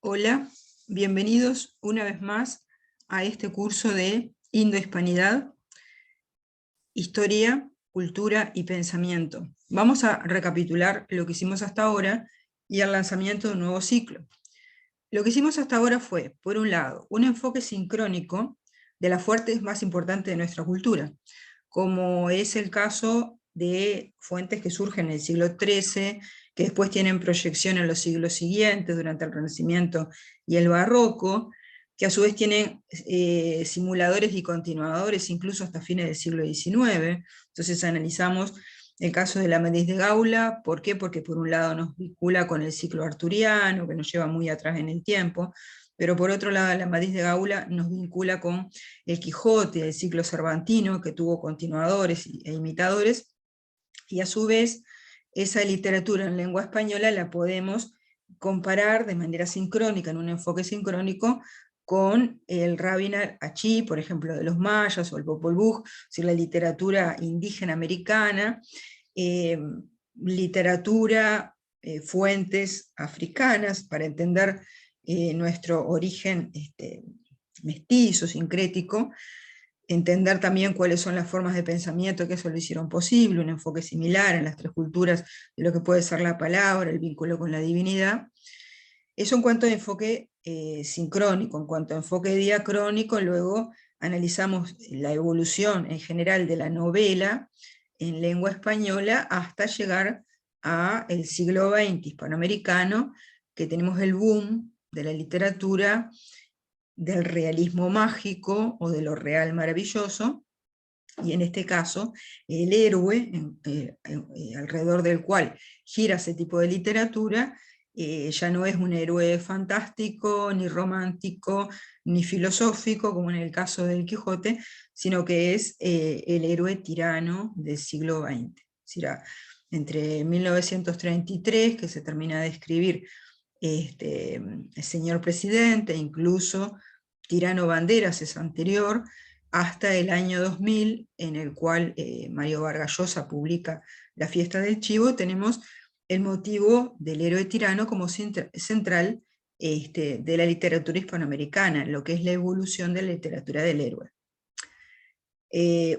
Hola, bienvenidos una vez más a este curso de Indohispanidad, Historia, Cultura y Pensamiento. Vamos a recapitular lo que hicimos hasta ahora y el lanzamiento de un nuevo ciclo. Lo que hicimos hasta ahora fue, por un lado, un enfoque sincrónico de las fuentes más importantes de nuestra cultura, como es el caso de fuentes que surgen en el siglo XIII, que después tienen proyección en los siglos siguientes, durante el Renacimiento y el Barroco, que a su vez tienen simuladores y continuadores incluso hasta fines del siglo XIX. Entonces analizamos el caso de la Amadís de Gaula. ¿Por qué? Porque por un lado nos vincula con el ciclo arturiano, que nos lleva muy atrás en el tiempo, pero por otro lado la Amadís de Gaula nos vincula con el Quijote, el ciclo cervantino, que tuvo continuadores e imitadores, y a su vez esa literatura en lengua española la podemos comparar de manera sincrónica, en un enfoque sincrónico, con el Rabin Achí, por ejemplo, de los mayas, o el Popol Vuh, es decir, la literatura indígena americana, literatura, fuentes africanas, para entender nuestro origen mestizo, sincrético, entender también cuáles son las formas de pensamiento que eso lo hicieron posible, un enfoque similar en las tres culturas de lo que puede ser la palabra, el vínculo con la divinidad. Eso en cuanto a enfoque sincrónico. En cuanto a enfoque diacrónico, luego analizamos la evolución en general de la novela en lengua española hasta llegar al siglo XX hispanoamericano, que tenemos el boom de la literatura del realismo mágico o de lo real maravilloso, y en este caso el héroe alrededor del cual gira ese tipo de literatura ya no es un héroe fantástico, ni romántico, ni filosófico, como en el caso del Quijote, sino que es el héroe tirano del siglo XX. Entre 1933, que se termina de escribir el señor presidente, incluso Tirano Banderas es anterior, hasta el año 2000, en el cual Mario Vargas Llosa publica La fiesta del chivo, tenemos el motivo del héroe tirano como central de la literatura hispanoamericana, lo que es la evolución de la literatura del héroe.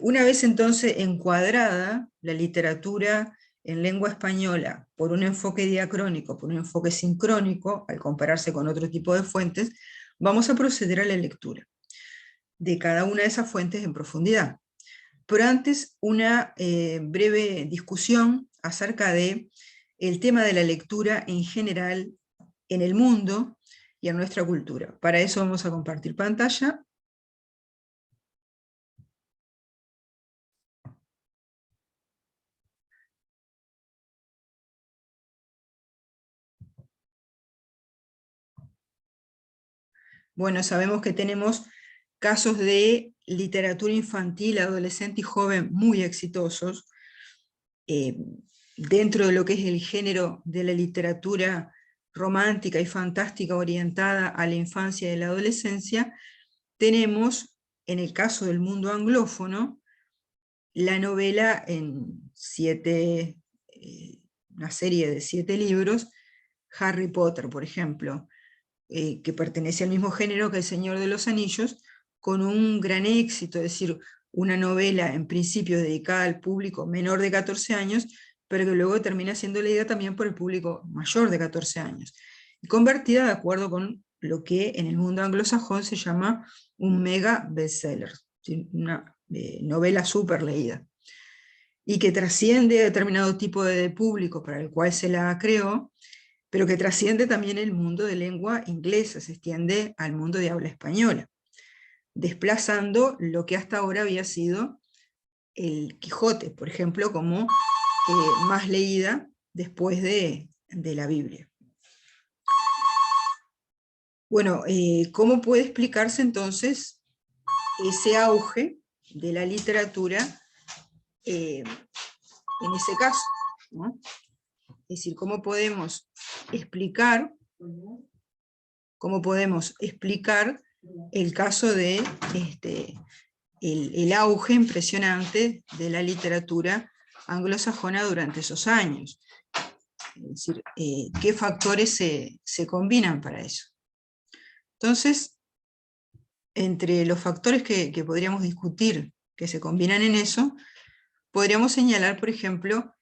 Una vez entonces encuadrada la literatura en lengua española por un enfoque diacrónico, por un enfoque sincrónico, al compararse con otro tipo de fuentes, vamos a proceder a la lectura de cada una de esas fuentes en profundidad. Pero antes, una breve discusión acerca de el tema de la lectura en general en el mundo y en nuestra cultura. Para eso vamos a compartir pantalla. Bueno, sabemos que tenemos casos de literatura infantil, adolescente y joven muy exitosos, dentro de lo que es el género de la literatura romántica y fantástica orientada a la infancia y la adolescencia. Tenemos, en el caso del mundo anglófono, la novela en una serie de 7 libros, Harry Potter, por ejemplo, que pertenece al mismo género que El Señor de los Anillos, con un gran éxito, es decir, una novela en principio dedicada al público menor de 14 años, pero que luego termina siendo leída también por el público mayor de 14 años, y convertida de acuerdo con lo que en el mundo anglosajón se llama un mega bestseller, una novela súper leída, y que trasciende a determinado tipo de público para el cual se la creó, pero que trasciende también el mundo de lengua inglesa, se extiende al mundo de habla española, desplazando lo que hasta ahora había sido el Quijote, por ejemplo, como más leída después de la Biblia. Bueno, ¿cómo puede explicarse entonces ese auge de la literatura en ese caso, ¿no? Es decir, ¿cómo podemos explicar el caso de el auge impresionante de la literatura anglosajona durante esos años? Es decir, ¿qué factores se combinan para eso? Entonces, entre los factores que podríamos discutir, que se combinan en eso, podríamos señalar, por ejemplo,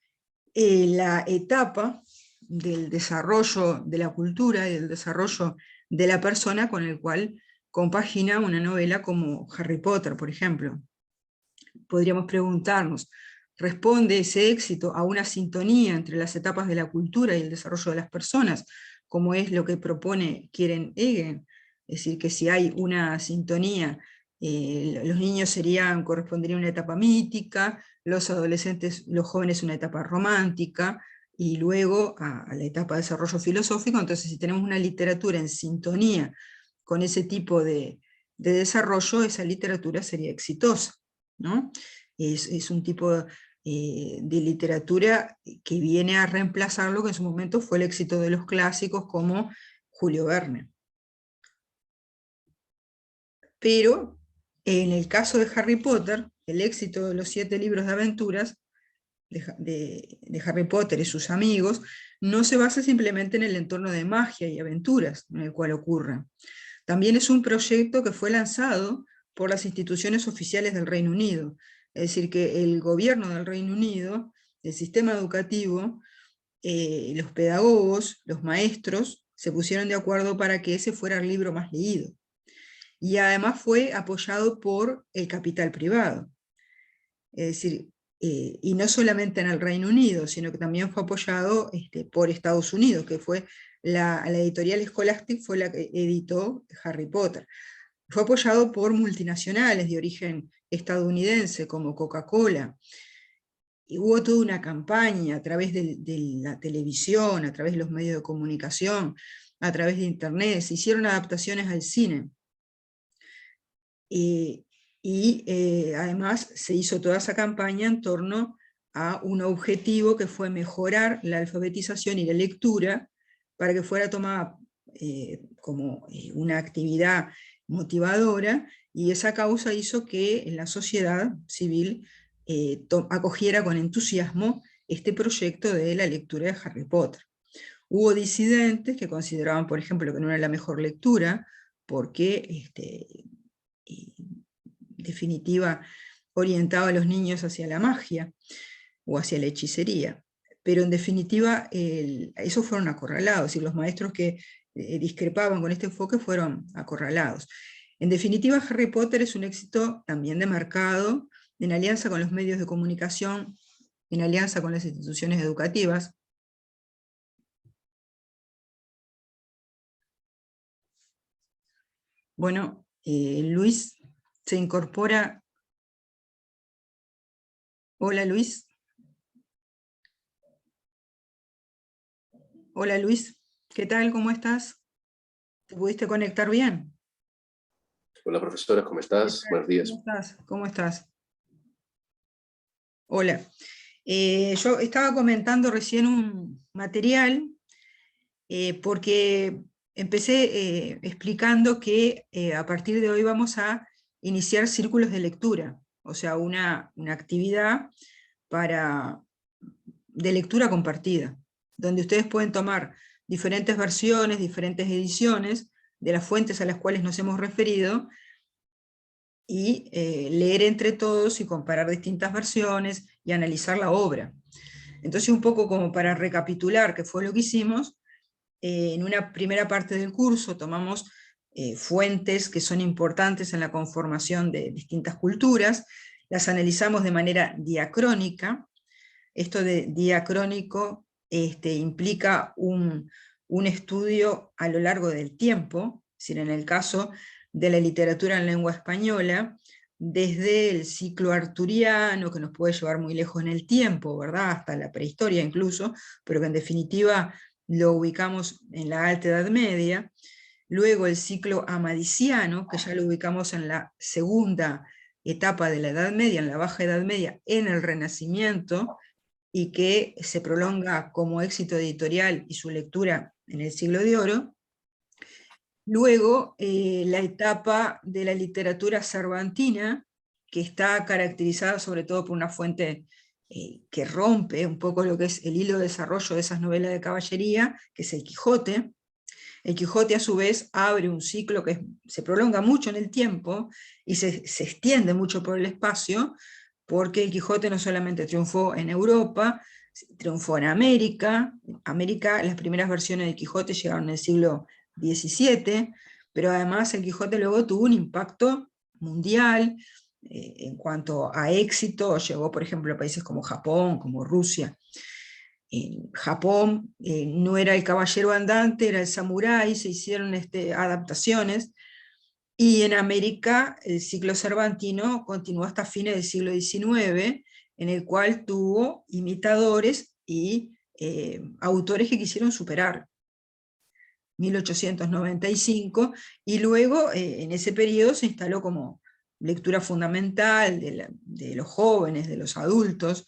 la etapa del desarrollo de la cultura y del desarrollo de la persona con el cual compagina una novela como Harry Potter, por ejemplo. Podríamos preguntarnos, ¿responde ese éxito a una sintonía entre las etapas de la cultura y el desarrollo de las personas, como es lo que propone Kieran Egan? Es decir, que si hay una sintonía, los niños corresponderían a una etapa mítica, los adolescentes, los jóvenes una etapa romántica, y luego a la etapa de desarrollo filosófico. Entonces, si tenemos una literatura en sintonía con ese tipo de desarrollo, esa literatura sería exitosa, ¿no? Es un tipo de literatura que viene a reemplazar lo que en su momento fue el éxito de los clásicos como Julio Verne. Pero en el caso de Harry Potter, el éxito de los 7 libros de aventuras de Harry Potter y sus amigos no se basa simplemente en el entorno de magia y aventuras en el cual ocurre. También es un proyecto que fue lanzado por las instituciones oficiales del Reino Unido. Es decir, que el gobierno del Reino Unido, el sistema educativo, los pedagogos, los maestros, se pusieron de acuerdo para que ese fuera el libro más leído. Y además fue apoyado por el capital privado. Es decir, y no solamente en el Reino Unido, sino que también fue apoyado por Estados Unidos, que fue la editorial Scholastic fue la que editó Harry Potter. Fue apoyado por multinacionales de origen estadounidense como Coca-Cola. Y hubo toda una campaña a través de la televisión, a través de los medios de comunicación, a través de internet, se hicieron adaptaciones al cine. Además se hizo toda esa campaña en torno a un objetivo que fue mejorar la alfabetización y la lectura para que fuera tomada como una actividad motivadora, y esa causa hizo que la sociedad civil acogiera con entusiasmo este proyecto de la lectura de Harry Potter. Hubo disidentes que consideraban, por ejemplo, que no era la mejor lectura, porque en definitiva orientaba a los niños hacia la magia o hacia la hechicería. Pero en definitiva, esos fueron acorralados, y los maestros que discrepaban con este enfoque fueron acorralados. En definitiva, Harry Potter es un éxito también de mercado, en alianza con los medios de comunicación, en alianza con las instituciones educativas. Bueno, Luis se incorpora. Hola, Luis. Hola, Luis. ¿Qué tal? ¿Cómo estás? ¿Te pudiste conectar bien? Hola, profesora, ¿cómo estás? Buenos días. ¿Cómo estás? ¿Cómo estás? Hola. Yo estaba comentando recién un material porque empecé explicando que a partir de hoy vamos a iniciar círculos de lectura, o sea, una actividad de lectura compartida, donde ustedes pueden tomar diferentes versiones, diferentes ediciones de las fuentes a las cuales nos hemos referido, y leer entre todos y comparar distintas versiones y analizar la obra. Entonces, un poco como para recapitular qué fue lo que hicimos, en una primera parte del curso tomamos fuentes que son importantes en la conformación de distintas culturas, las analizamos de manera diacrónica. Esto de diacrónico implica un estudio a lo largo del tiempo, es decir, en el caso de la literatura en lengua española, desde el ciclo arturiano, que nos puede llevar muy lejos en el tiempo, ¿verdad? Hasta la prehistoria incluso, pero que en definitiva lo ubicamos en la Alta Edad Media. Luego el ciclo amadiciano, que ya lo ubicamos en la segunda etapa de la Edad Media, en la Baja Edad Media, en el Renacimiento, y que se prolonga como éxito editorial y su lectura en el Siglo de Oro. Luego, la etapa de la literatura cervantina, que está caracterizada sobre todo por una fuente que rompe un poco lo que es el hilo de desarrollo de esas novelas de caballería, que es el Quijote. El Quijote a su vez abre un ciclo que se prolonga mucho en el tiempo y se extiende mucho por el espacio, porque el Quijote no solamente triunfó en Europa, triunfó en América. América, las primeras versiones del Quijote llegaron en el siglo XVII, pero además el Quijote luego tuvo un impacto mundial en cuanto a éxito. Llegó, por ejemplo, a países como Japón, como Rusia. En Japón no era el caballero andante, era el samurái, se hicieron adaptaciones, y en América el ciclo cervantino continuó hasta fines del siglo XIX, en el cual tuvo imitadores y autores que quisieron superar. 1895, y luego en ese periodo se instaló como lectura fundamental de los jóvenes, de los adultos.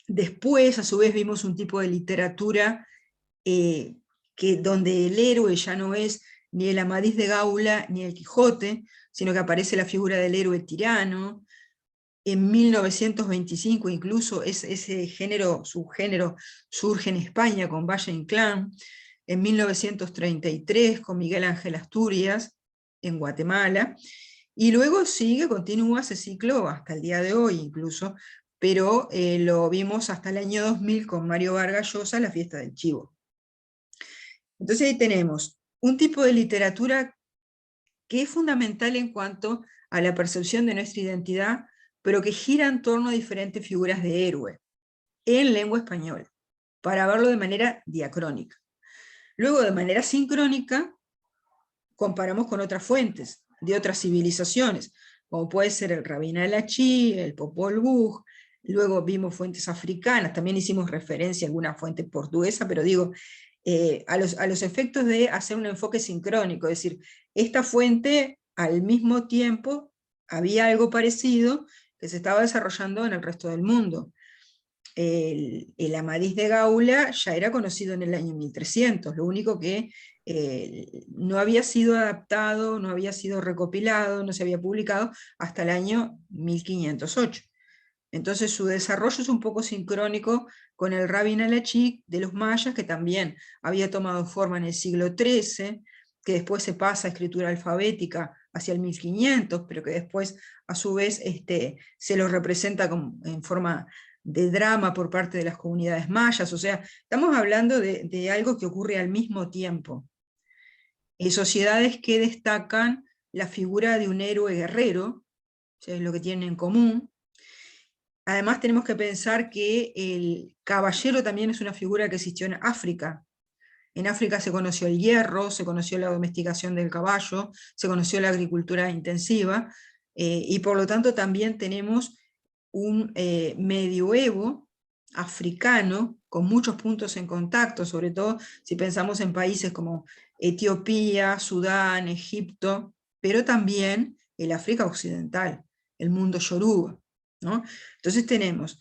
Después, a su vez, vimos un tipo de literatura donde el héroe ya no es ni el Amadís de Gaula ni el Quijote, sino que aparece la figura del héroe tirano. En 1925 incluso ese subgénero surge en España con Valle Inclán. En 1933 con Miguel Ángel Asturias en Guatemala, y luego continúa ese ciclo hasta el día de hoy incluso, pero lo vimos hasta el año 2000 con Mario Vargas Llosa, La fiesta del chivo. Entonces ahí tenemos un tipo de literatura que es fundamental en cuanto a la percepción de nuestra identidad, pero que gira en torno a diferentes figuras de héroe, en lengua española, para verlo de manera diacrónica. Luego, de manera sincrónica, comparamos con otras fuentes, de otras civilizaciones, como puede ser el Rabin al-Achí, el Popol Vuh. Luego vimos fuentes africanas, también hicimos referencia a alguna fuente portuguesa, pero digo, a los efectos de hacer un enfoque sincrónico, es decir, esta fuente al mismo tiempo había algo parecido que se estaba desarrollando en el resto del mundo. El Amadís de Gaula ya era conocido en el año 1300, lo único que no había sido adaptado, no había sido recopilado, no se había publicado hasta el año 1508. Entonces su desarrollo es un poco sincrónico con el Rabin al-Achí de los mayas, que también había tomado forma en el siglo XIII, que después se pasa a escritura alfabética hacia el 1500, pero que después a su vez se lo representa en forma de drama por parte de las comunidades mayas. O sea, estamos hablando de algo que ocurre al mismo tiempo. Sociedades que destacan la figura de un héroe guerrero, o sea, es lo que tienen en común. Además tenemos que pensar que el caballero también es una figura que existió en África. En África se conoció el hierro, se conoció la domesticación del caballo, se conoció la agricultura intensiva, y por lo tanto también tenemos un medioevo africano con muchos puntos en contacto, sobre todo si pensamos en países como Etiopía, Sudán, Egipto, pero también el África occidental, el mundo yoruba, ¿no? Entonces tenemos,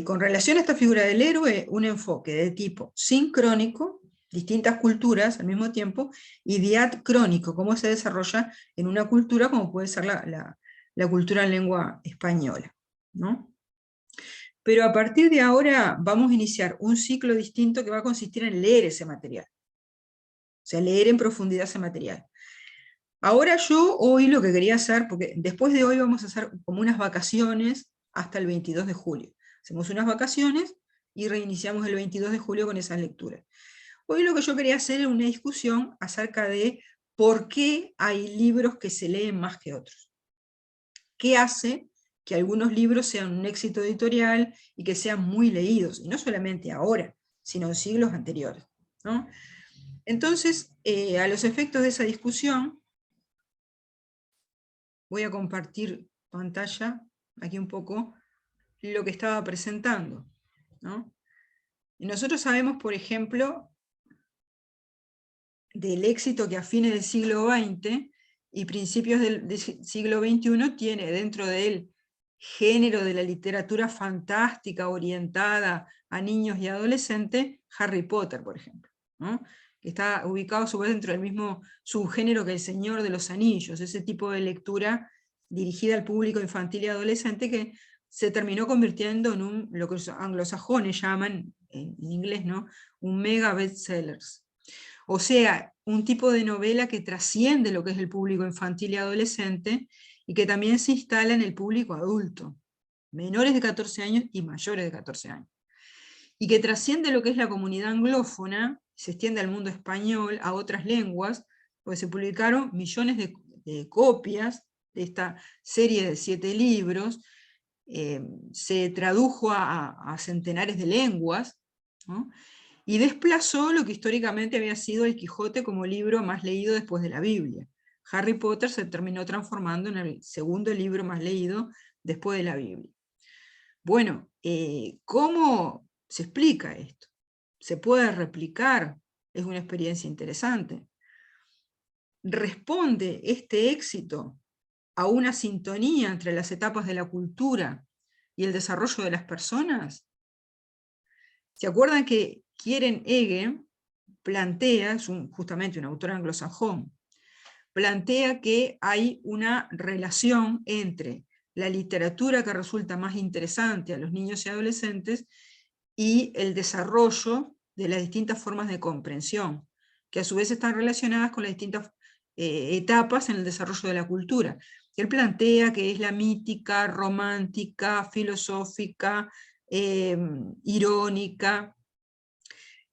con relación a esta figura del héroe, un enfoque de tipo sincrónico, distintas culturas al mismo tiempo, y diacrónico, cómo se desarrolla en una cultura como puede ser la cultura en lengua española, ¿no? Pero a partir de ahora vamos a iniciar un ciclo distinto que va a consistir en leer ese material, o sea, leer en profundidad ese material. Ahora yo hoy lo que quería hacer, porque después de hoy vamos a hacer como unas vacaciones hasta el 22 de julio. Hacemos unas vacaciones y reiniciamos el 22 de julio con esas lecturas. Hoy lo que yo quería hacer es una discusión acerca de por qué hay libros que se leen más que otros. ¿Qué hace que algunos libros sean un éxito editorial y que sean muy leídos? Y no solamente ahora, sino en siglos anteriores, ¿no? Entonces, a los efectos de esa discusión, voy a compartir pantalla, aquí un poco, lo que estaba presentando, ¿no? Y nosotros sabemos, por ejemplo, del éxito que a fines del siglo XX y principios del siglo XXI tiene dentro del género de la literatura fantástica orientada a niños y adolescentes, Harry Potter, por ejemplo, ¿no? Que está ubicado a su vez dentro del mismo subgénero que El Señor de los Anillos, ese tipo de lectura dirigida al público infantil y adolescente que se terminó convirtiendo en lo que los anglosajones llaman, en inglés, ¿no?, un mega bestsellers. O sea, un tipo de novela que trasciende lo que es el público infantil y adolescente y que también se instala en el público adulto, menores de 14 años y mayores de 14 años. Y que trasciende lo que es la comunidad anglófona, se extiende al mundo español, a otras lenguas, pues se publicaron millones de copias de esta serie de 7 libros, se tradujo a centenares de lenguas, ¿no? Y desplazó lo que históricamente había sido el Quijote como libro más leído después de la Biblia. Harry Potter se terminó transformando en el segundo libro más leído después de la Biblia. Bueno, ¿cómo se explica esto? ¿Se puede replicar? Es una experiencia interesante. ¿Responde este éxito a una sintonía entre las etapas de la cultura y el desarrollo de las personas? ¿Se acuerdan que Kieran Hegel plantea, es justamente un autor anglosajón, plantea que hay una relación entre la literatura que resulta más interesante a los niños y adolescentes y el desarrollo de las distintas formas de comprensión, que a su vez están relacionadas con las distintas etapas en el desarrollo de la cultura. Él plantea que es la mítica, romántica, filosófica, irónica.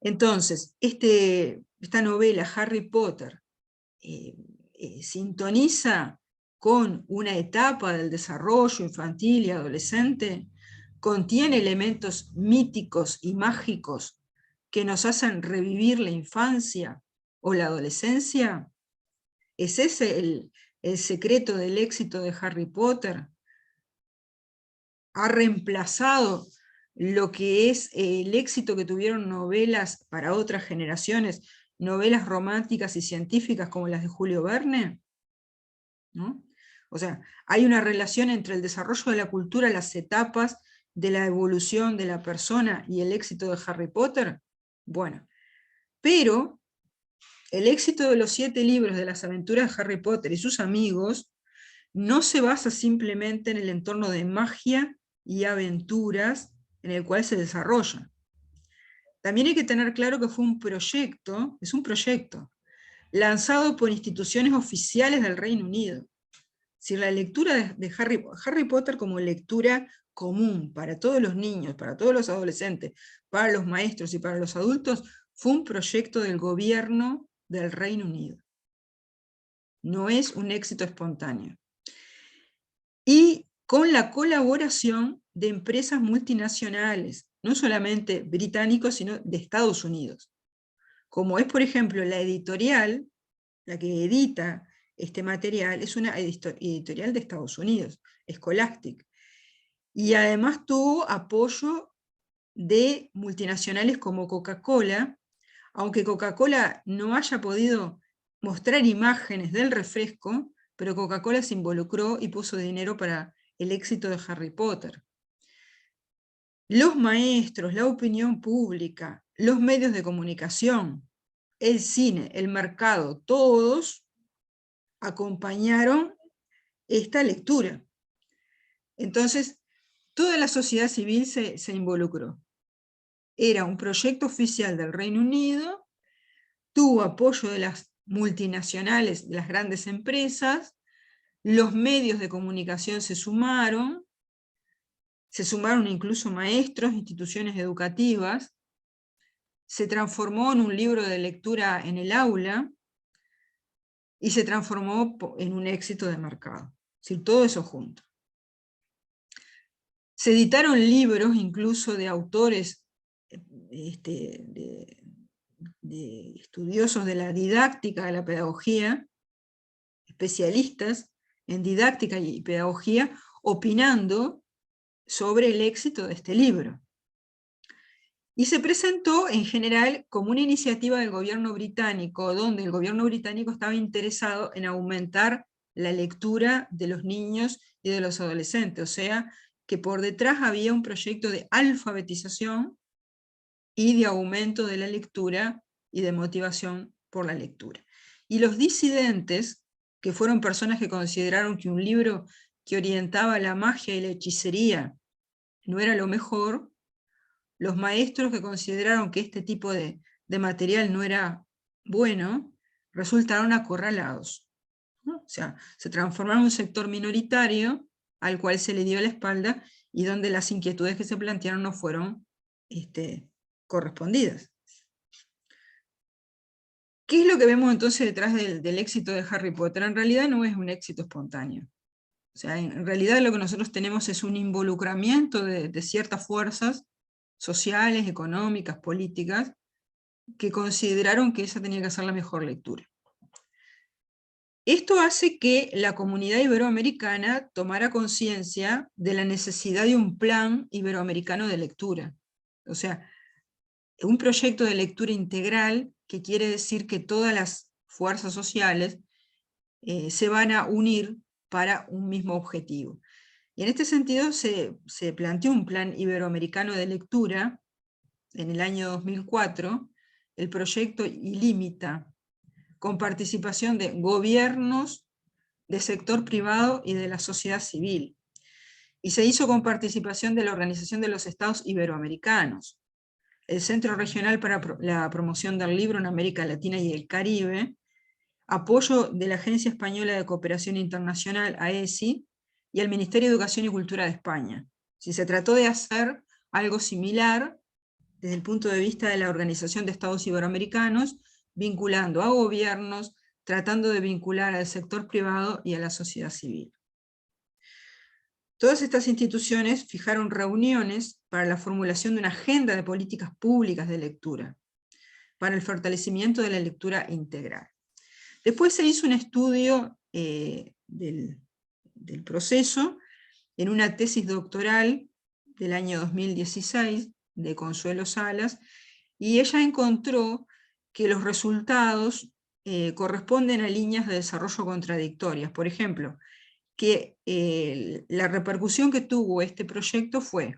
Entonces, esta novela, Harry Potter, sintoniza con una etapa del desarrollo infantil y adolescente, contiene elementos míticos y mágicos que nos hacen revivir la infancia o la adolescencia. ¿Es ese el secreto del éxito de Harry Potter? ¿Ha reemplazado lo que es el éxito que tuvieron novelas para otras generaciones, novelas románticas y científicas como las de Julio Verne? ¿No? O sea, hay una relación entre el desarrollo de la cultura, las etapas de la evolución de la persona y el éxito de Harry Potter. Bueno, pero el éxito de los 7 libros de las aventuras de Harry Potter y sus amigos no se basa simplemente en el entorno de magia y aventuras en el cual se desarrolla. También hay que tener claro que fue un proyecto, es un proyecto, lanzado por instituciones oficiales del Reino Unido. Si la lectura de Harry Potter como lectura común para todos los niños, para todos los adolescentes, para los maestros y para los adultos, fue un proyecto del gobierno del Reino Unido. No es un éxito espontáneo. Y con la colaboración de empresas multinacionales, no solamente británicos, sino de Estados Unidos. Como es, por ejemplo, la editorial, la que edita este material, es una editorial de Estados Unidos, Scholastic. Y además tuvo apoyo de multinacionales como Coca-Cola, aunque Coca-Cola no haya podido mostrar imágenes del refresco, pero Coca-Cola se involucró y puso dinero para el éxito de Harry Potter. Los maestros, la opinión pública, los medios de comunicación, el cine, el mercado, todos acompañaron esta lectura. Entonces, toda la sociedad civil se involucró. Era un proyecto oficial del Reino Unido, tuvo apoyo de las multinacionales, de las grandes empresas, los medios de comunicación se sumaron incluso maestros, instituciones educativas, se transformó en un libro de lectura en el aula y se transformó en un éxito de mercado. Es decir, todo eso junto. Se editaron libros incluso de autores, de estudiosos de la didáctica, de la pedagogía, especialistas en didáctica y pedagogía, opinando sobre el éxito de este libro. Y se presentó en general como una iniciativa del gobierno británico, donde el gobierno británico estaba interesado en aumentar la lectura de los niños y de los adolescentes, o sea, que por detrás había un proyecto de alfabetización y de aumento de la lectura y de motivación por la lectura. Y los disidentes, que fueron personas que consideraron que un libro que orientaba la magia y la hechicería no era lo mejor, los maestros que consideraron que este tipo de material no era bueno, resultaron acorralados, ¿no? O sea, se transformaron en un sector minoritario al cual se le dio la espalda y donde las inquietudes que se plantearon no fueron correspondidas. ¿Qué es lo que vemos entonces detrás del éxito de Harry Potter? En realidad no es un éxito espontáneo. O sea, en realidad lo que nosotros tenemos es un involucramiento de ciertas fuerzas sociales, económicas, políticas, que consideraron que esa tenía que ser la mejor lectura. Esto hace que la comunidad iberoamericana tomara conciencia de la necesidad de un plan iberoamericano de lectura. O sea, un proyecto de lectura integral, que quiere decir que todas las fuerzas sociales se van a unir para un mismo objetivo. Y en este sentido se planteó un plan iberoamericano de lectura en el año 2004, el proyecto Ilímita, con participación de gobiernos, de sector privado y de la sociedad civil. Y se hizo con participación de la Organización de los Estados Iberoamericanos, el Centro Regional para la Promoción del Libro en América Latina y el Caribe, apoyo de la Agencia Española de Cooperación Internacional, AESI, y el Ministerio de Educación y Cultura de España. Si se trató de hacer algo similar desde el punto de vista de la Organización de Estados Iberoamericanos, vinculando a gobiernos, tratando de vincular al sector privado y a la sociedad civil. Todas estas instituciones fijaron reuniones para la formulación de una agenda de políticas públicas de lectura, para el fortalecimiento de la lectura integral. Después se hizo un estudio del proceso en una tesis doctoral del año 2016 de Consuelo Salas, y ella encontró que los resultados corresponden a líneas de desarrollo contradictorias. Por ejemplo, que la repercusión que tuvo este proyecto fue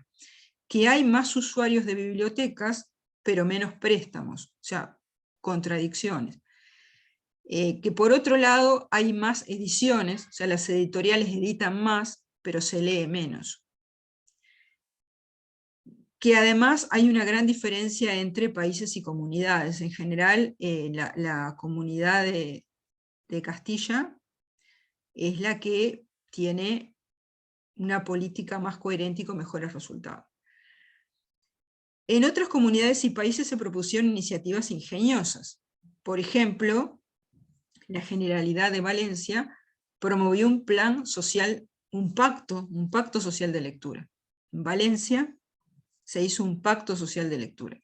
que hay más usuarios de bibliotecas, pero menos préstamos, o sea, contradicciones. Que por otro lado hay más ediciones, o sea, las editoriales editan más, pero se lee menos. Que además hay una gran diferencia entre países y comunidades. En general, la comunidad de Castilla es la que tiene una política más coherente y con mejores resultados. En otras comunidades y países se propusieron iniciativas ingeniosas. Por ejemplo, la Generalidad de Valencia promovió un plan social, un pacto social de lectura. En Valencia se hizo un pacto social de lectura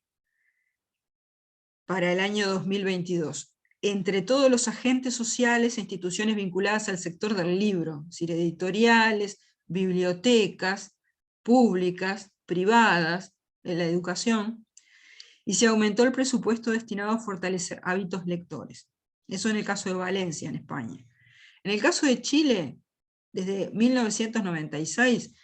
para el año 2022, entre todos los agentes sociales e instituciones vinculadas al sector del libro, es decir, editoriales, bibliotecas, públicas, privadas, de la educación, y se aumentó el presupuesto destinado a fortalecer hábitos lectores. Eso en el caso de Valencia, en España. En el caso de Chile, desde 1996,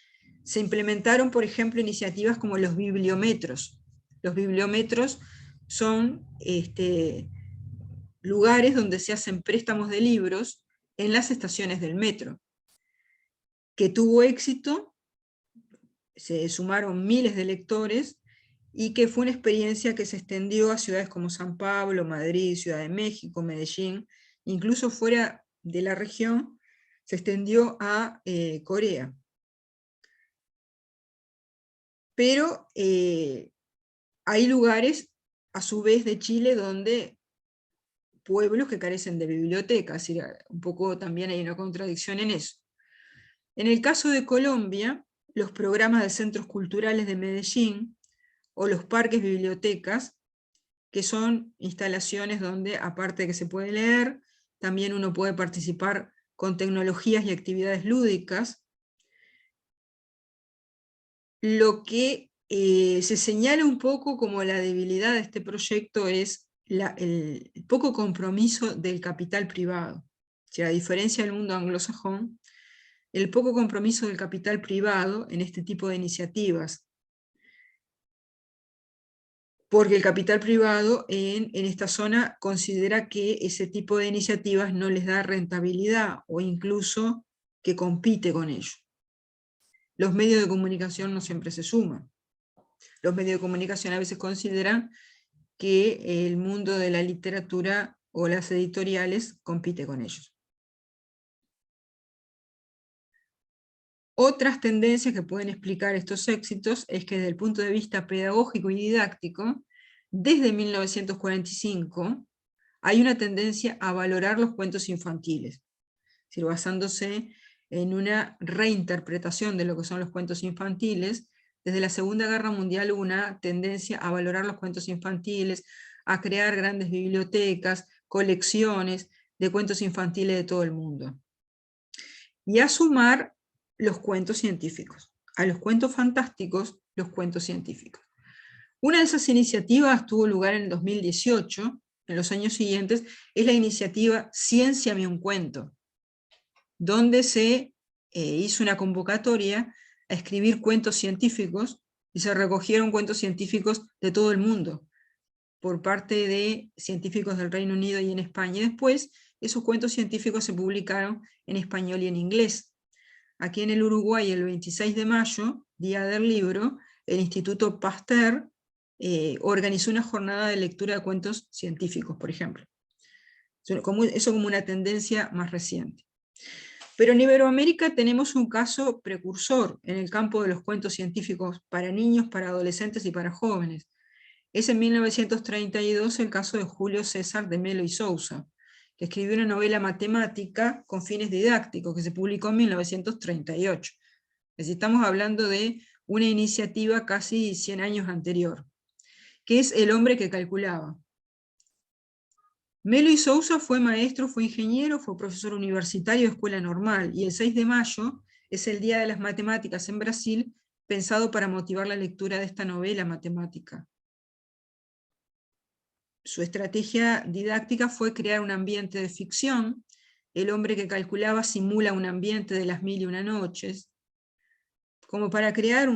se implementaron, por ejemplo, iniciativas como los bibliometros. Los bibliometros son lugares donde se hacen préstamos de libros en las estaciones del metro, que tuvo éxito, se sumaron miles de lectores, y que fue una experiencia que se extendió a ciudades como San Pablo, Madrid, Ciudad de México, Medellín, incluso fuera de la región, se extendió a Corea. Pero hay lugares, a su vez, de Chile donde pueblos que carecen de bibliotecas, y un poco también hay una contradicción en eso. En el caso de Colombia, los programas de centros culturales de Medellín, o los parques bibliotecas, que son instalaciones donde, aparte de que se puede leer, también uno puede participar con tecnologías y actividades lúdicas. Lo que se señala un poco como la debilidad de este proyecto es el poco compromiso del capital privado. O sea, a diferencia del mundo anglosajón, el poco compromiso del capital privado en este tipo de iniciativas, porque el capital privado en esta zona considera que ese tipo de iniciativas no les da rentabilidad, o incluso que compite con ellos. Los medios de comunicación no siempre se suman. Los medios de comunicación a veces consideran que el mundo de la literatura o las editoriales compite con ellos. Otras tendencias que pueden explicar estos éxitos es que desde el punto de vista pedagógico y didáctico, desde 1945 hay una tendencia a valorar los cuentos infantiles, es decir, basándose en una reinterpretación de lo que son los cuentos infantiles. Desde la Segunda Guerra Mundial hubo una tendencia a valorar los cuentos infantiles, a crear grandes bibliotecas, colecciones de cuentos infantiles de todo el mundo. Y a sumar los cuentos científicos, a los cuentos fantásticos, los cuentos científicos. Una de esas iniciativas tuvo lugar en el 2018, en los años siguientes, es la iniciativa Ciénciame un cuento, donde se hizo una convocatoria a escribir cuentos científicos, y se recogieron cuentos científicos de todo el mundo, por parte de científicos del Reino Unido y en España. Y después, esos cuentos científicos se publicaron en español y en inglés. Aquí en el Uruguay, el 26 de mayo, Día del Libro, el Instituto Pasteur organizó una jornada de lectura de cuentos científicos, por ejemplo. Eso como una tendencia más reciente. Pero en Iberoamérica tenemos un caso precursor en el campo de los cuentos científicos para niños, para adolescentes y para jóvenes. Es en 1932 el caso de Julio César de Melo y Sousa, que escribió una novela matemática con fines didácticos, que se publicó en 1938. Es decir, estamos hablando de una iniciativa casi 100 años anterior, que es El hombre que calculaba. Melo y Sousa fue maestro, fue ingeniero, fue profesor universitario de escuela normal, y el 6 de mayo es el Día de las Matemáticas en Brasil, pensado para motivar la lectura de esta novela matemática. Su estrategia didáctica fue crear un ambiente de ficción. El hombre que calculaba simula un ambiente de las 1001 noches, como para crear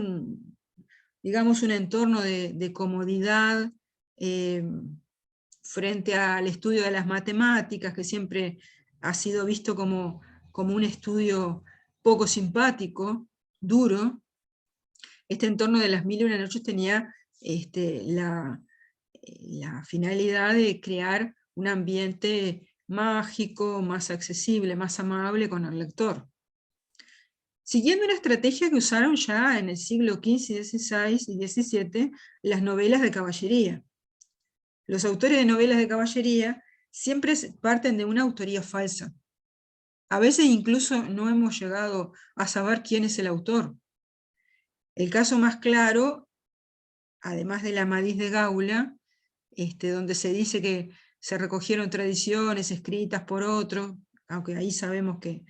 digamos, un entorno de comodidad frente al estudio de las matemáticas, que siempre ha sido visto como un estudio poco simpático, duro. Este entorno de las 1001 noches tenía la finalidad de crear un ambiente mágico, más accesible, más amable con el lector. Siguiendo una estrategia que usaron ya en el siglo XV, XVI y XVII, las novelas de caballería. Los autores de novelas de caballería siempre parten de una autoría falsa. A veces incluso no hemos llegado a saber quién es el autor. El caso más claro, además de la Amadís de Gaula, donde se dice que se recogieron tradiciones escritas por otros, aunque ahí sabemos que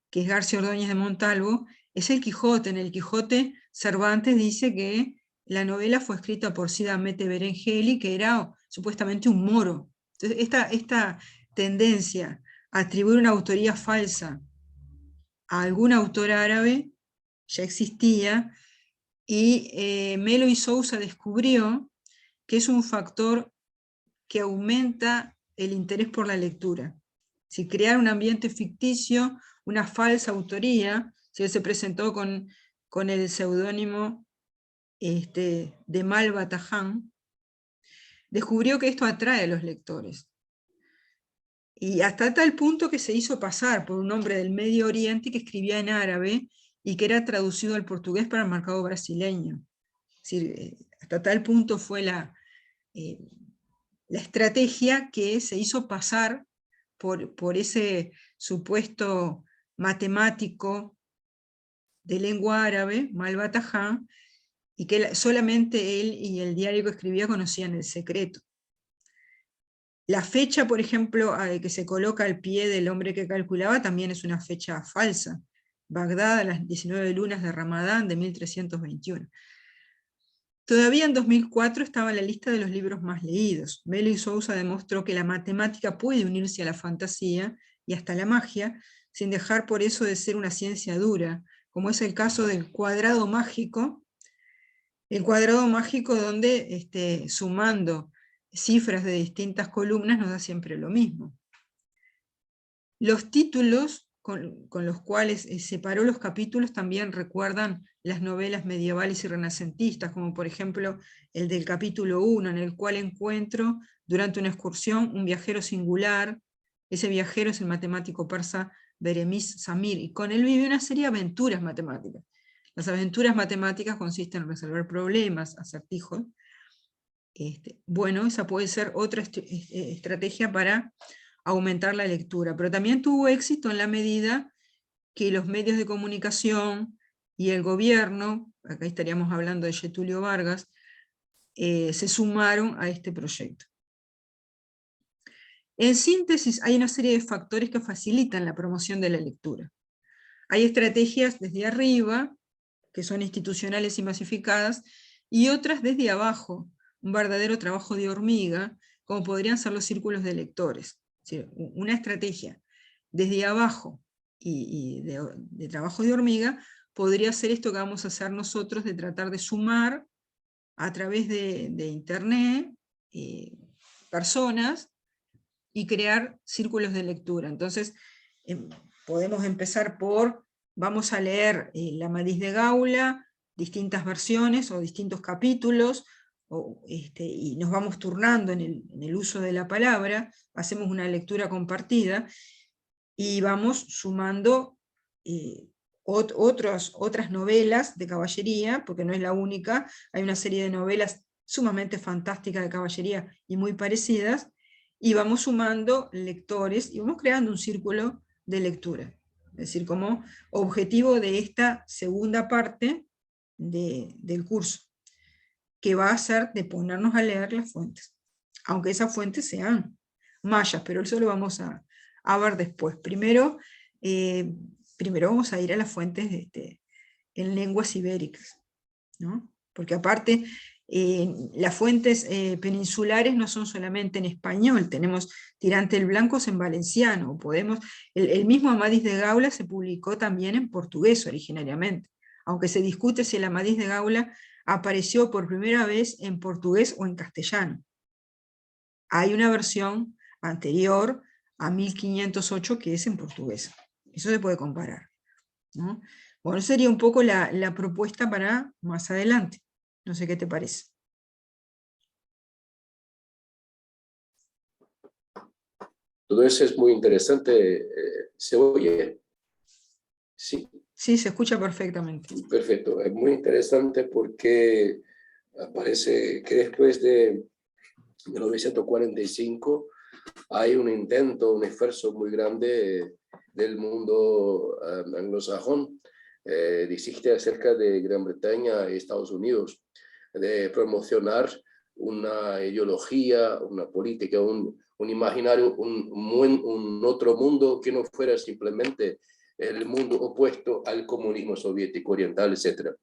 es García Ordóñez de Montalvo, es el Quijote. En el Quijote Cervantes dice que la novela fue escrita por Cide Hamete Berengeli, que era supuestamente un moro. Entonces esta tendencia a atribuir una autoría falsa a algún autor árabe ya existía, y Melo y Sousa descubrió que es un factor que aumenta el interés por la lectura. Si crear un ambiente ficticio, una falsa autoría, si él se presentó con el seudónimo de Malva Taján, descubrió que esto atrae a los lectores. Y hasta tal punto que se hizo pasar por un hombre del Medio Oriente que escribía en árabe y que era traducido al portugués para el mercado brasileño. Es decir, hasta tal punto fue la estrategia que se hizo pasar por ese supuesto matemático de lengua árabe, Malva Taján, y que solamente él y el diario que escribía conocían el secreto. La fecha, por ejemplo, que se coloca al pie del hombre que calculaba también es una fecha falsa. Bagdad a las 19 lunas de Ramadán de 1321. Todavía en 2004 estaba en la lista de los libros más leídos. Melo y Sousa demostró que la matemática puede unirse a la fantasía y hasta la magia, sin dejar por eso de ser una ciencia dura, como es el caso del cuadrado mágico. El cuadrado mágico donde sumando cifras de distintas columnas nos da siempre lo mismo. Los títulos con los cuales separó los capítulos también recuerdan las novelas medievales y renacentistas, como por ejemplo el del capítulo 1, en el cual encuentro durante una excursión un viajero singular. Ese viajero es el matemático persa Beremiz Samir, y con él vive una serie de aventuras matemáticas. Las aventuras matemáticas consisten en resolver problemas, acertijos. Bueno, esa puede ser otra estrategia para aumentar la lectura, pero también tuvo éxito en la medida que los medios de comunicación y el gobierno, acá estaríamos hablando de Getúlio Vargas, se sumaron a este proyecto. En síntesis, hay una serie de factores que facilitan la promoción de la lectura. Hay estrategias desde arriba, que son institucionales y masificadas, y otras desde abajo, un verdadero trabajo de hormiga, como podrían ser los círculos de lectores. Es decir, una estrategia desde abajo y de trabajo de hormiga podría ser esto que vamos a hacer nosotros, de tratar de sumar a través de internet personas y crear círculos de lectura. Entonces, podemos empezar por, vamos a leer la Amadís de Gaula, distintas versiones o distintos capítulos, y nos vamos turnando en el uso de la palabra, hacemos una lectura compartida, y vamos sumando otras novelas de caballería, porque no es la única, hay una serie de novelas sumamente fantásticas de caballería y muy parecidas, y vamos sumando lectores y vamos creando un círculo de lectura. Es decir, como objetivo de esta segunda parte del curso, que va a ser de ponernos a leer las fuentes, aunque esas fuentes sean mayas, pero eso lo vamos a ver después. Primero vamos a ir a las fuentes en lenguas ibéricas, ¿no? Porque aparte, las fuentes peninsulares no son solamente en español, tenemos Tirante el Blanco en valenciano, el mismo Amadís de Gaula se publicó también en portugués originariamente, aunque se discute si el Amadís de Gaula apareció por primera vez en portugués o en castellano. Hay una versión anterior a 1508 que es en portugués. Eso se puede comparar, ¿no? Bueno, sería un poco la propuesta para más adelante. No sé qué te parece. Todo eso es muy interesante. ¿Se oye? Sí. Sí, se escucha perfectamente. Perfecto. Es muy interesante porque parece que después de 1945 hay un intento, un esfuerzo muy grande del mundo anglosajón, existe acerca de Gran Bretaña y Estados Unidos, de promocionar una ideología, una política, un imaginario, un otro mundo que no fuera simplemente el mundo opuesto al comunismo soviético oriental, etc.,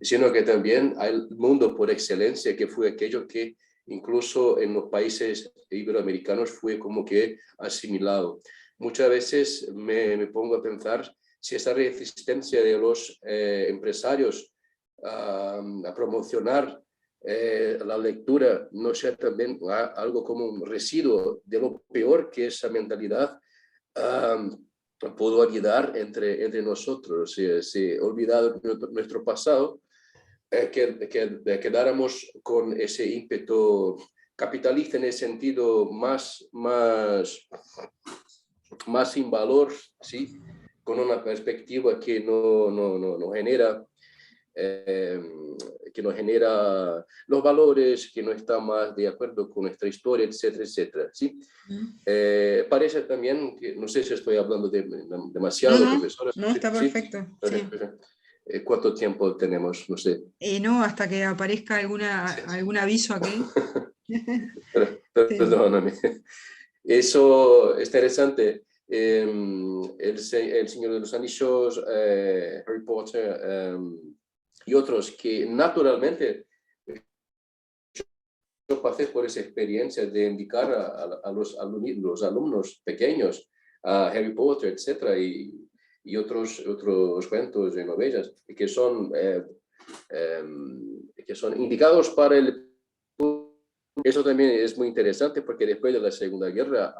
sino que también al mundo por excelencia, que fue aquello que incluso en los países iberoamericanos fue como que asimilado. Muchas veces me pongo a pensar si esa resistencia de los empresarios a promocionar la lectura no sea también algo como un residuo de lo peor que esa mentalidad pudo ayudar entre nosotros. Si olvidado nuestro pasado, que quedáramos con ese ímpetu capitalista en el sentido más sin valor, ¿sí? Con una perspectiva que no genera los valores, que no está más de acuerdo con nuestra historia, etcétera, etcétera, ¿sí? Parece también que, no sé si estoy hablando demasiado, profesora. No, está perfecto. ¿Sí? Sí. ¿Cuánto tiempo tenemos? No sé. No, hasta que aparezca algún aviso aquí. Perdóname. Eso es interesante. El Señor de los Anillos, Harry Potter y otros que naturalmente yo pasé por esa experiencia de indicar a los alumnos pequeños a Harry Potter, etcétera, y otros cuentos y novelas que son indicados para el... Eso también es muy interesante porque después de la Segunda Guerra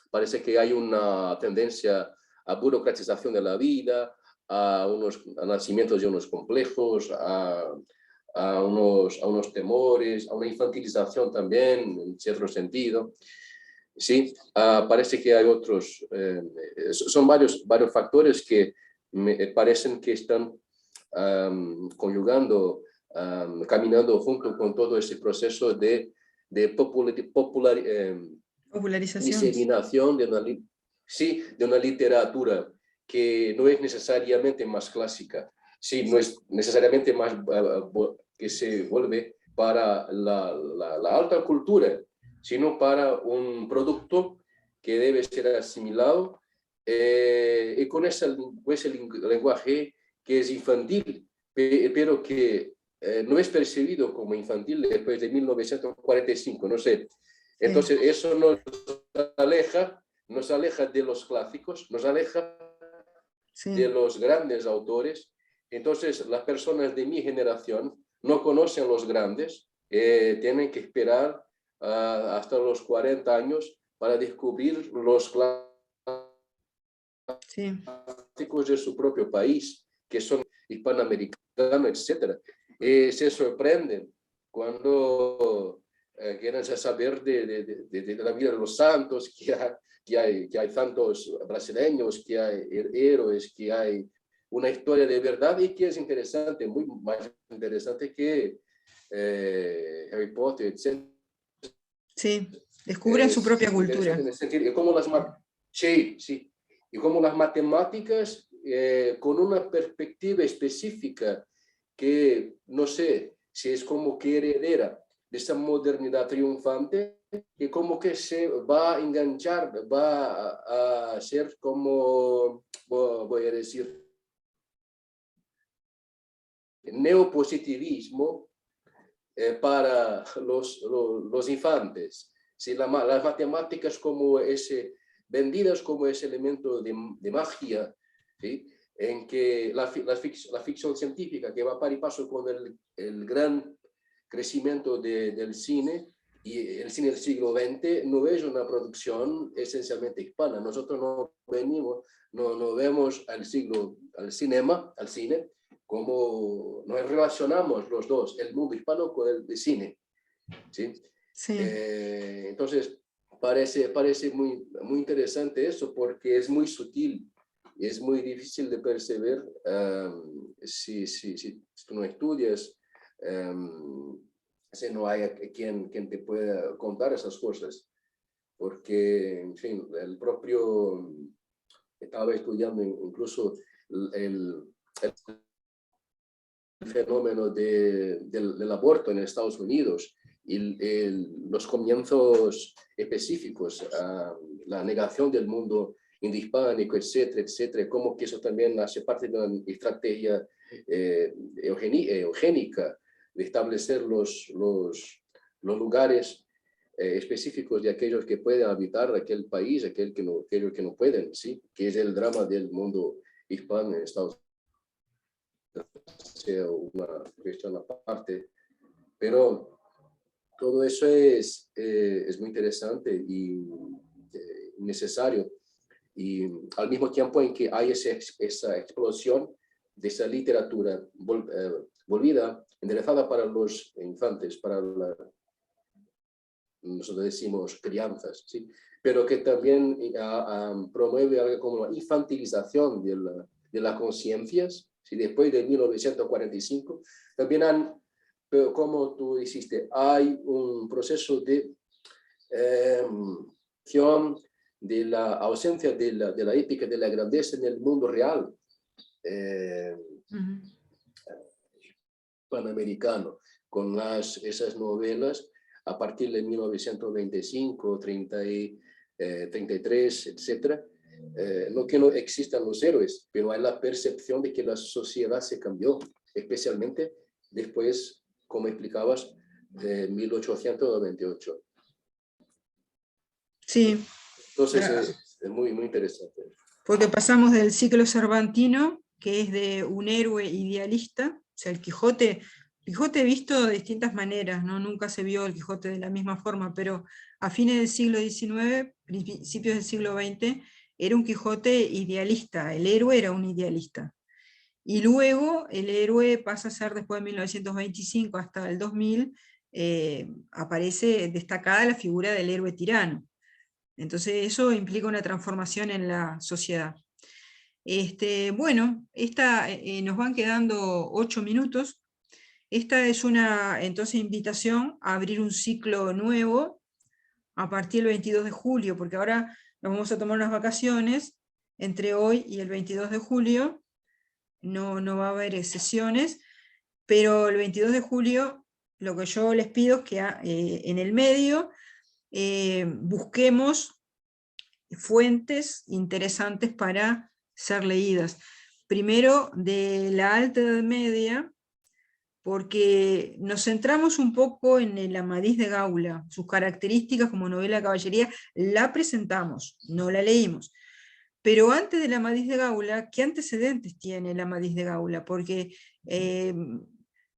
parece que hay una tendencia a burocratización de la vida, a nacimientos de unos complejos, a unos temores, a una infantilización también, en cierto sentido. Sí, parece que hay otros, son varios factores que me parecen que están conyugando, caminando junto con todo ese proceso de Popularización. diseminación de una literatura que no es necesariamente más clásica, sí, no es necesariamente más que se vuelve para la alta cultura, sino para un producto que debe ser asimilado y con ese lenguaje que es infantil, pero que no es percibido como infantil después de 1945, no sé. Entonces eso nos aleja de los clásicos, nos aleja de los grandes autores. Entonces las personas de mi generación no conocen los grandes, tienen que esperar hasta los 40 años para descubrir los clásicos de su propio país, que son hispanoamericanos, etc. Se sorprenden cuando quieren saber de la vida de los santos, que hay tantos brasileños, que hay héroes, que hay una historia de verdad y que es interesante, muy más interesante que Harry Potter, etc. Sí, descubren su propia cultura. En ese sentido, y como sí. Y como las matemáticas, con una perspectiva específica que no sé si es como que heredera de esa modernidad triunfante, que como que se va a enganchar, va a ser como, voy a decir, neopositivismo para los infantes. Si las matemáticas como vendidas como ese elemento de magia, ¿sí? En que la ficción científica que va par y paso con el gran crecimiento del cine, y el cine del siglo XX no es una producción esencialmente hispana. Nosotros no vemos al cine, como nos relacionamos los dos, el mundo hispano con el cine. ¿Sí? Sí. Entonces, parece muy, muy interesante eso, porque es muy sutil y es muy difícil de percibir si tú no estudias, si no hay quien te pueda contar esas cosas. Porque, en fin, estaba estudiando incluso el fenómeno del aborto en Estados Unidos y los comienzos específicos, la negación del mundo indohispánico, etcétera, etcétera, como que eso también hace parte de una estrategia eugénica de establecer los lugares específicos de aquellos que pueden habitar aquel país, aquellos que no pueden, ¿sí? Que es el drama del mundo hispano en Estados Unidos. Sea una cuestión aparte, pero todo eso es muy interesante y necesario, y al mismo tiempo en que hay esa explosión de esa literatura volvida, enderezada para los infantes, para nosotros decimos crianzas, ¿sí? Pero que también promueve algo como la infantilización de las conciencias. ¿Sí? Después de 1945, también pero como tú dijiste, hay un proceso de de la ausencia de la épica de la grandeza en el mundo real panamericano, con esas novelas a partir de 1925, 33, etc. No que no existan los héroes, pero hay la percepción de que la sociedad se cambió, especialmente después, como explicabas, de 1898. Sí. Entonces es muy, muy interesante. Porque pasamos del ciclo cervantino, que es de un héroe idealista, o sea, el Quijote visto de distintas maneras, ¿no? Nunca se vio el Quijote de la misma forma, pero a fines del siglo XIX, principios del siglo XX, era un Quijote idealista, el héroe era un idealista. Y luego el héroe pasa a ser, después de 1925 hasta el 2000, aparece destacada la figura del héroe tirano. Entonces eso implica una transformación en la sociedad. Bueno, nos van quedando 8 minutos. Esta es una entonces invitación a abrir un ciclo nuevo a partir del 22 de julio, porque ahora nos vamos a tomar unas vacaciones entre hoy y el 22 de julio. No va a haber sesiones, pero el 22 de julio lo que yo les pido es que en el medio busquemos fuentes interesantes para ser leídas. Primero, de la Alta Edad Media, porque nos centramos un poco en el Amadís de Gaula, sus características como novela de caballería, la presentamos, no la leímos. Pero antes del Amadís de Gaula, ¿qué antecedentes tiene el Amadís de Gaula? Porque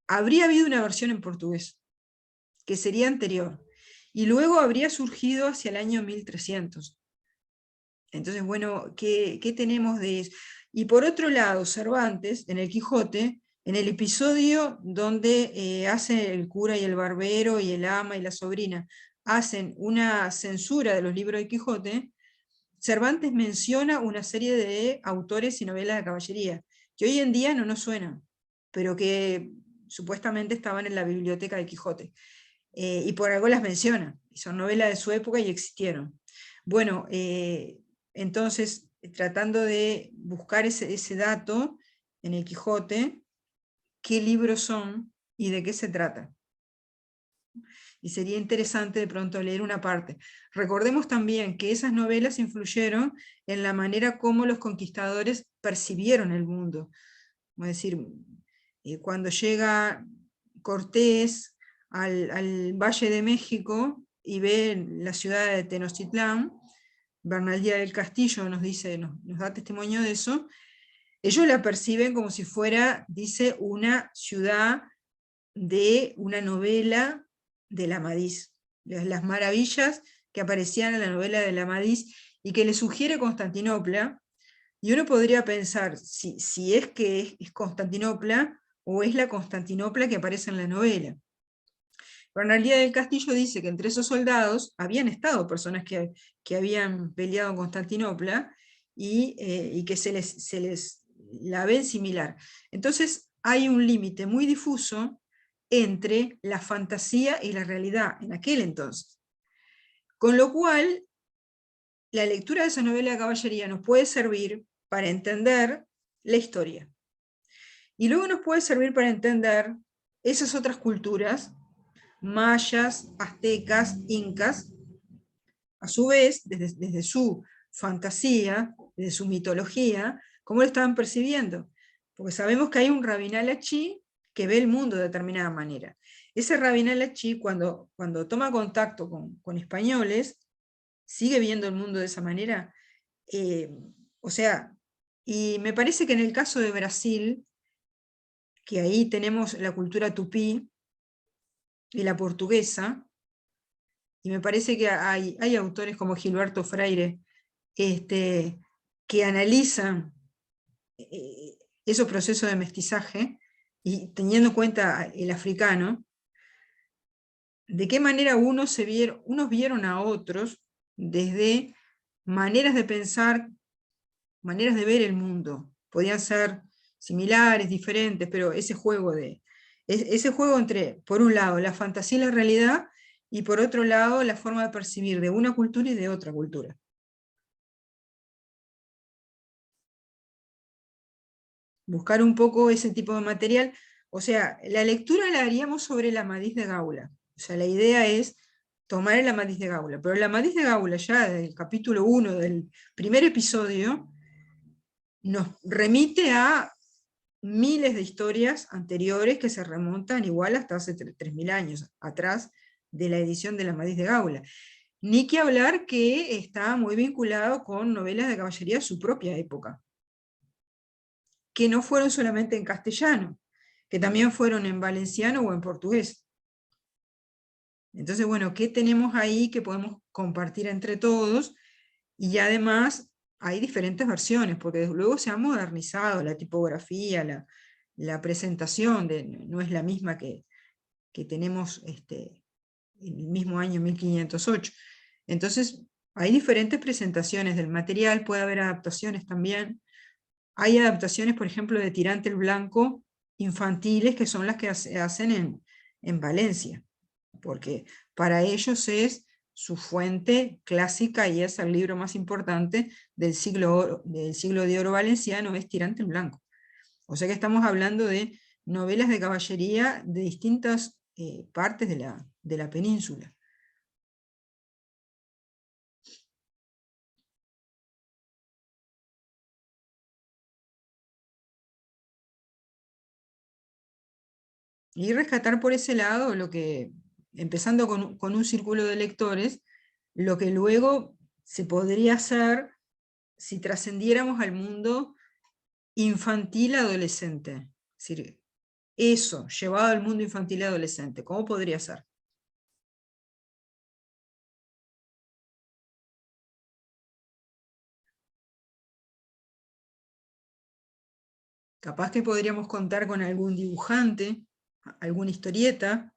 habría habido una versión en portugués, que sería anterior, y luego habría surgido hacia el año 1300. Entonces, bueno, ¿qué tenemos de eso? Y por otro lado, Cervantes, en el Quijote, en el episodio donde hace el cura y el barbero y el ama y la sobrina, hacen una censura de los libros de Quijote, Cervantes menciona una serie de autores y novelas de caballería, que hoy en día no nos suenan, pero que supuestamente estaban en la biblioteca de Quijote. Y por algo las menciona, y son novelas de su época y existieron. Bueno, entonces, tratando de buscar ese dato en el Quijote, qué libros son y de qué se trata. Y sería interesante de pronto leer una parte. Recordemos también que esas novelas influyeron en la manera como los conquistadores percibieron el mundo. Es decir, cuando llega Cortés al Valle de México y ve la ciudad de Tenochtitlán, Bernal Díaz del Castillo nos da testimonio de eso, ellos la perciben como si fuera, dice, una ciudad de una novela del Amadís, las maravillas que aparecían en la novela del Amadís y que le sugiere Constantinopla, y uno podría pensar si es que es Constantinopla o es la Constantinopla que aparece en la novela. Bernal Díaz del Castillo dice que entre esos soldados habían estado personas que habían peleado en Constantinopla y que se les la ven similar. Entonces hay un límite muy difuso entre la fantasía y la realidad en aquel entonces. Con lo cual, la lectura de esa novela de caballería nos puede servir para entender la historia. Y luego nos puede servir para entender esas otras culturas, mayas, aztecas, incas, a su vez, desde su fantasía, desde su mitología, cómo lo estaban percibiendo. Porque sabemos que hay un Rabinal Achí que ve el mundo de determinada manera. Ese Rabinal Achí, cuando toma contacto con españoles, sigue viendo el mundo de esa manera. O sea, y me parece que en el caso de Brasil, que ahí tenemos la cultura tupí y la portuguesa, y me parece que hay autores como Gilberto Freire que analizan esos procesos de mestizaje, y teniendo en cuenta el africano, de qué manera unos vieron a otros desde maneras de pensar, maneras de ver el mundo. Podían ser similares, diferentes, pero ese juego entre, por un lado, la fantasía y la realidad, y por otro lado, la forma de percibir de una cultura y de otra cultura. Buscar un poco ese tipo de material. O sea, la lectura la haríamos sobre el Amadís de Gaula. O sea, la idea es tomar el Amadís de Gaula. Pero el Amadís de Gaula, ya del capítulo 1 del primer episodio, nos remite a miles de historias anteriores que se remontan igual hasta hace 3000 años atrás de la edición del Amadís de Gaula. Ni que hablar que está muy vinculado con novelas de caballería de su propia época, que no fueron solamente en castellano, que también fueron en valenciano o en portugués. Entonces, bueno, ¿qué tenemos ahí que podemos compartir entre todos? Y además hay diferentes versiones, porque desde luego se ha modernizado la tipografía, la presentación no es la misma que tenemos en el mismo año 1508. Entonces, hay diferentes presentaciones del material, puede haber adaptaciones también. Hay adaptaciones, por ejemplo, de tirante el blanco infantiles, que son las que se hacen en Valencia, porque para ellos es su fuente clásica y es el libro más importante del siglo de oro valenciano, es Tirante el Blanco. O sea que estamos hablando de novelas de caballería de distintas partes de la península. Y rescatar por ese lado lo que, empezando con un círculo de lectores, lo que luego se podría hacer si trascendiéramos al mundo infantil adolescente. Es decir, eso, llevado al mundo infantil y adolescente, ¿cómo podría ser? Capaz que podríamos contar con algún dibujante, alguna historieta.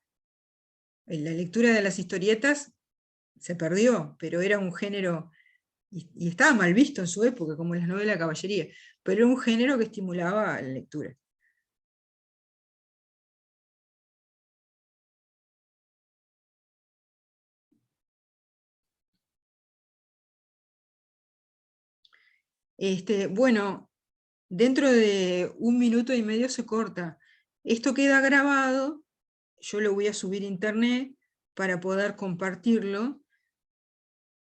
La lectura de las historietas se perdió, pero era un género, y estaba mal visto en su época, como las novelas de caballería, pero era un género que estimulaba la lectura. Bueno, dentro de 1 minuto y medio se corta. Esto queda grabado, yo lo voy a subir a internet para poder compartirlo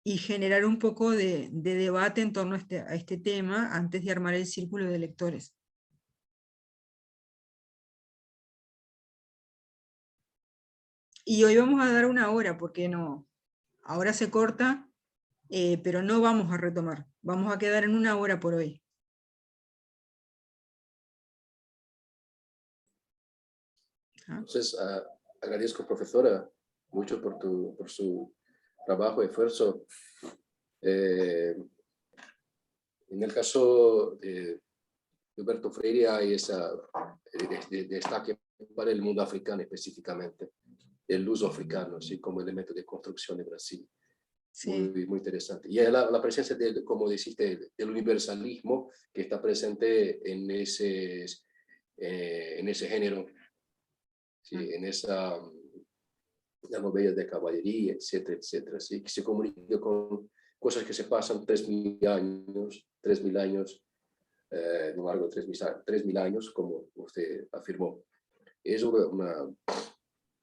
y generar un poco de debate en torno a este tema antes de armar el círculo de lectores. Y hoy vamos a dar 1 hora, porque no, ahora se corta, pero no vamos a retomar. Vamos a quedar en 1 hora por hoy. Entonces, agradezco, profesora, mucho por su trabajo y esfuerzo. En el caso de Gilberto Freire hay esa destaque para el mundo africano específicamente, el uso africano, así como elemento de construcción de Brasil. Sí. Muy interesante. Y la presencia, como dijiste, del universalismo que está presente en ese género, ¿sí? En esa las novelas de caballería, etcétera, etcétera, ¿sí? Que se comunica con cosas que se pasan 3.000 años, a lo largo de 3.000 años, como usted afirmó. Es una